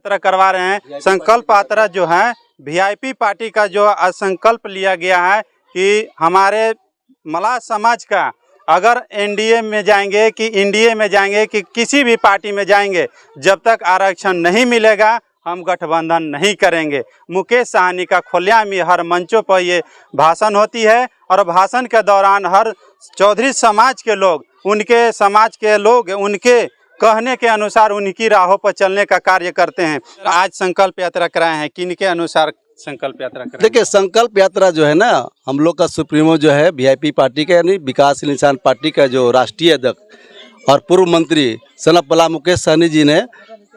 यात्रा करवा रहे हैं। संकल्प यात्रा जो है वीआईपी पार्टी का जो संकल्प लिया गया है कि हमारे मलाह समाज का अगर एनडीए में जाएंगे कि इंडिया में जाएंगे कि किसी भी पार्टी में जाएंगे, जब तक आरक्षण नहीं मिलेगा हम गठबंधन नहीं करेंगे। मुकेश साहनी का खुलेआम हर मंचों पर ये भाषण होती है और भाषण के दौरान हर चौधरी समाज के लोग, उनके समाज के लोग उनके कहने के अनुसार उनकी राहों पर चलने का कार्य करते हैं। आज संकल्प यात्रा कराए हैं, किनके अनुसार संकल्प यात्रा कराए? देखिए, संकल्प यात्रा जो है ना, हम लोग का सुप्रीमो जो है वीआईपी पार्टी का यानी विकासशील इंसान पार्टी का जो राष्ट्रीय अध्यक्ष और पूर्व मंत्री सनपला मुकेश सहनी जी ने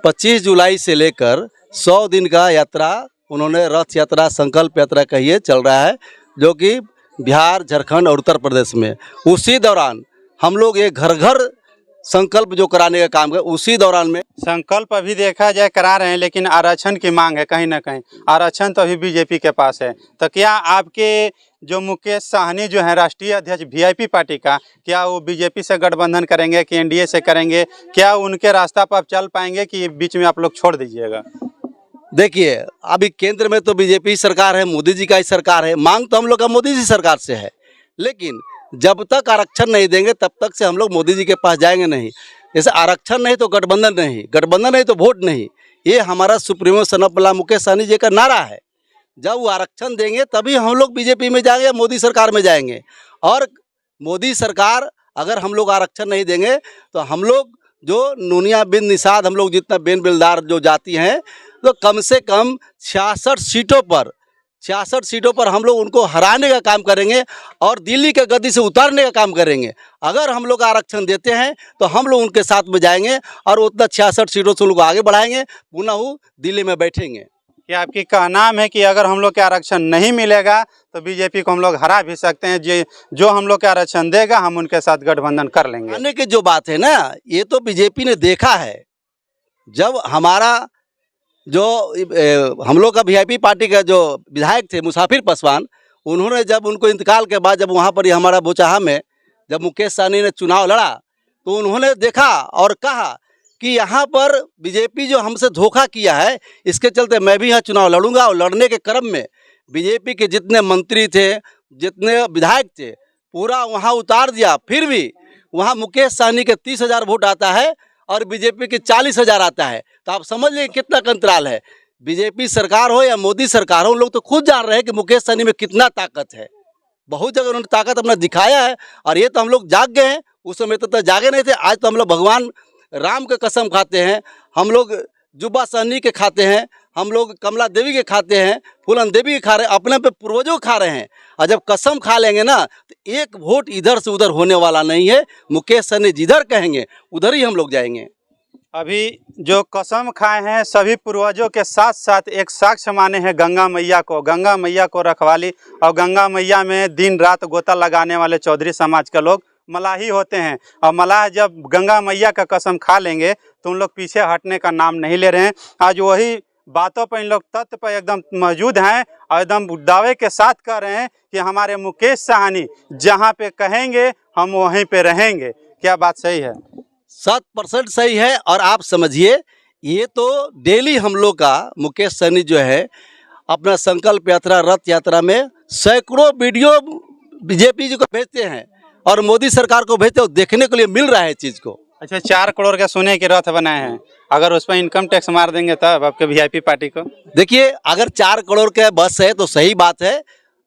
25 जुलाई से लेकर 100 दिन का यात्रा उन्होंने रथ यात्रा संकल्प यात्रा कहिए चल रहा है, जो कि बिहार, झारखंड और उत्तर प्रदेश में। उसी दौरान हम लोग ये घर घर संकल्प जो कराने का काम है, उसी दौरान में संकल्प अभी देखा जाए करा रहे हैं, लेकिन आरक्षण की मांग है कहीं ना कहीं। आरक्षण तो अभी बीजेपी के पास है। तो क्या आपके जो मुकेश साहनी जो है राष्ट्रीय अध्यक्ष वीआईपी पार्टी का, क्या वो बीजेपी से गठबंधन करेंगे कि एनडीए से करेंगे? क्या उनके रास्ता पर आप चल पाएंगे कि बीच में आप लोग छोड़ दीजिएगा? देखिए, अभी केंद्र में तो बीजेपी सरकार है, मोदी जी का ही सरकार है। मांग तो हम लोग का मोदी जी सरकार से है, लेकिन जब तक आरक्षण नहीं देंगे तब तक से हम लोग मोदी जी के पास जाएंगे नहीं। जैसे आरक्षण नहीं तो गठबंधन नहीं, गठबंधन नहीं तो वोट नहीं। ये हमारा सुप्रीमो सनपला मुकेश सहनी जी का नारा है। जब वो आरक्षण देंगे तभी हम लोग बीजेपी में जाएंगे, मोदी सरकार में जाएंगे। और मोदी सरकार अगर हम लोग आरक्षण नहीं देंगे तो हम लोग जो नूनिया बिन निषाद, हम लोग जितना बेन बिलदार जो जाति हैं, तो कम से कम 66 सीटों पर हम लोग उनको हराने का काम करेंगे और दिल्ली के गद्दी से उतारने का काम करेंगे। अगर हम लोग आरक्षण देते हैं तो हम लोग उनके साथ में जाएंगे और उतना 66 सीटों से उनको आगे बढ़ाएंगे, पुनः वो दिल्ली में बैठेंगे। क्या आपकी कहना है कि अगर हम लोग के आरक्षण नहीं मिलेगा तो बीजेपी को हम लोग हरा भी सकते हैं? जो हम लोग के आरक्षण देगा हम उनके साथ गठबंधन कर लेंगे। आने की जो बात है ना, ये तो बीजेपी ने देखा है। जब हमारा जो हम लोग का वीआईपी पार्टी का जो विधायक थे मुसाफिर पासवान, उन्होंने जब उनको इंतकाल के बाद जब वहाँ पर हमारा बोचाहा में जब मुकेश सहनी ने चुनाव लड़ा तो उन्होंने देखा और कहा कि यहाँ पर बीजेपी जो हमसे धोखा किया है, इसके चलते मैं भी यहाँ चुनाव लड़ूंगा। और लड़ने के क्रम में बीजेपी के जितने मंत्री थे, जितने विधायक थे, पूरा वहाँ उतार दिया। फिर भी वहाँ मुकेश सहनी के 30,000 वोट आता है और बीजेपी के 40,000 आता है। तो आप समझ लीजिए कितना अंतराल है। बीजेपी सरकार हो या मोदी सरकार हो, उन लोग तो खुद जान रहे हैं कि मुकेश सहनी में कितना ताकत है। बहुत जगह उन्होंने ताकत अपना दिखाया है और ये तो हम लोग जाग गए हैं। उस समय तो जागे नहीं थे। आज तो हम लोग भगवान राम के कसम खाते हैं, हम लोग जुब्बा सहनी के खाते हैं, हम लोग कमला देवी के खाते हैं, फूलन देवी के खा रहे हैं, अपने पे पूर्वजों खा रहे हैं। और जब कसम खा लेंगे ना तो एक वोट इधर से उधर होने वाला नहीं है। मुकेश सहनी जिधर कहेंगे उधर ही हम लोग जाएंगे। अभी जो कसम खाए हैं सभी पूर्वजों के साथ साथ एक साक्ष्य माने हैं गंगा मैया को। गंगा मैया को रखवाली और गंगा मैया में दिन रात गोता लगाने वाले चौधरी समाज के लोग मलाही होते हैं। और मलाह जब गंगा मैया का कसम खा लेंगे तो उन लोग पीछे हटने का नाम नहीं ले रहे हैं। आज वही बातों पर इन लोग तथ्य पर एकदम मौजूद हैं और एकदम दावे के साथ कह रहे हैं कि हमारे मुकेश साहनी जहां पे कहेंगे हम वहीं पे रहेंगे। क्या बात सही है? 100% सही है। और आप समझिए, ये तो डेली हम लोग का मुकेश सहनी जो है अपना संकल्प यात्रा रथ यात्रा में सैकड़ों वीडियो बीजेपी जी को भेजते हैं और मोदी सरकार को भेजते हैं। देखने के लिए मिल रहा है चीज़ को। अच्छा, 4 करोड़ का सोने के रथ बनाए हैं, अगर उस पर इनकम टैक्स मार देंगे तब आपके वीआईपी पार्टी को? देखिए, अगर 4 करोड़ का बस है तो सही बात है,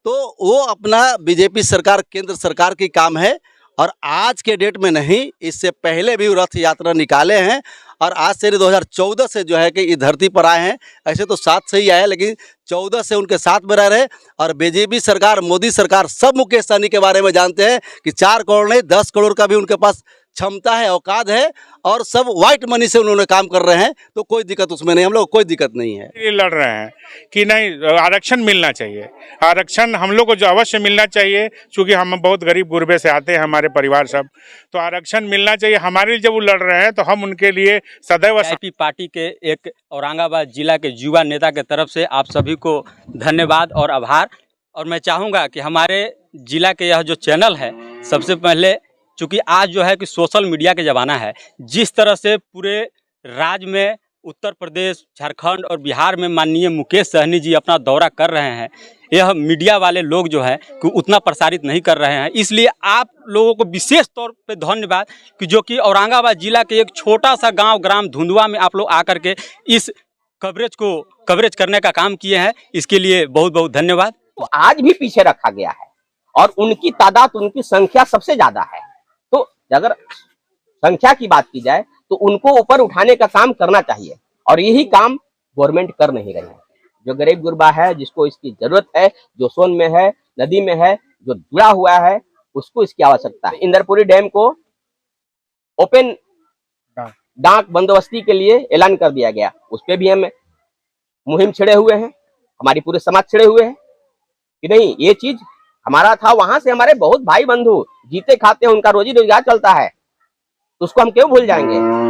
तो वो अपना बीजेपी सरकार केंद्र सरकार की काम है। और आज के डेट में नहीं, इससे पहले भी रथ यात्रा निकाले हैं और आज से 2014 से जो है कि इस धरती पर आए हैं। ऐसे तो 7 से ही आए, लेकिन 14 से उनके साथ में रह रहे। और बीजेपी सरकार, मोदी सरकार सब मुकेश सहनी के बारे में जानते हैं कि 4 करोड़ नहीं 10 करोड़ का भी उनके पास क्षमता है, औकात है और सब व्हाइट मनी से उन्होंने काम कर रहे हैं। तो कोई दिक्कत उसमें नहीं, हम लोग कोई दिक्कत नहीं है। ये लड़ रहे हैं कि नहीं आरक्षण मिलना चाहिए, आरक्षण हम लोग को जो अवश्य मिलना चाहिए, क्योंकि हम बहुत गरीब गुरबे से आते हैं हमारे परिवार सब, तो आरक्षण मिलना चाहिए हमारे लिए। जब वो लड़ रहे हैं तो हम उनके लिए सदैव। वीआईपी पार्टी के एक औरंगाबाद जिला के युवा नेता के तरफ से आप सभी को धन्यवाद और आभार। और मैं चाहूँगा कि हमारे जिला के यह जो चैनल है, सबसे पहले चूँकि आज जो है कि सोशल मीडिया के ज़माना है, जिस तरह से पूरे राज्य में उत्तर प्रदेश, झारखंड और बिहार में माननीय मुकेश सहनी जी अपना दौरा कर रहे हैं, यह मीडिया वाले लोग जो है कि उतना प्रसारित नहीं कर रहे हैं। इसलिए आप लोगों को विशेष तौर पे धन्यवाद कि जो कि औरंगाबाद जिला के एक छोटा सा गांव ग्राम धुंधुआ में आप लोग आकर के इस कवरेज करने का काम किए हैं। इसके लिए बहुत बहुत धन्यवाद। तो आज भी पीछे रखा गया है और उनकी तादाद, उनकी संख्या सबसे ज्यादा है। तो अगर संख्या की बात की जाए तो उनको ऊपर उठाने का काम करना चाहिए और यही काम गवर्नमेंट कर नहीं रही है। जो गरीब गुरबा है, जिसको इसकी जरूरत है, जो सोन में है, नदी में है, जो जुड़ा हुआ है, उसको इसकी आवश्यकता है। इंदरपुरी डैम को ओपन डाक बंदोबस्ती के लिए ऐलान कर दिया गया, उस पर भी हम मुहिम छिड़े हुए हैं, हमारी पूरे समाज छिड़े हुए हैं कि नहीं ये चीज हमारा था। वहां से हमारे बहुत भाई बंधु जीते खाते हैं, उनका रोजी रोजगार चलता है, तो उसको हम क्यों भूल जाएंगे।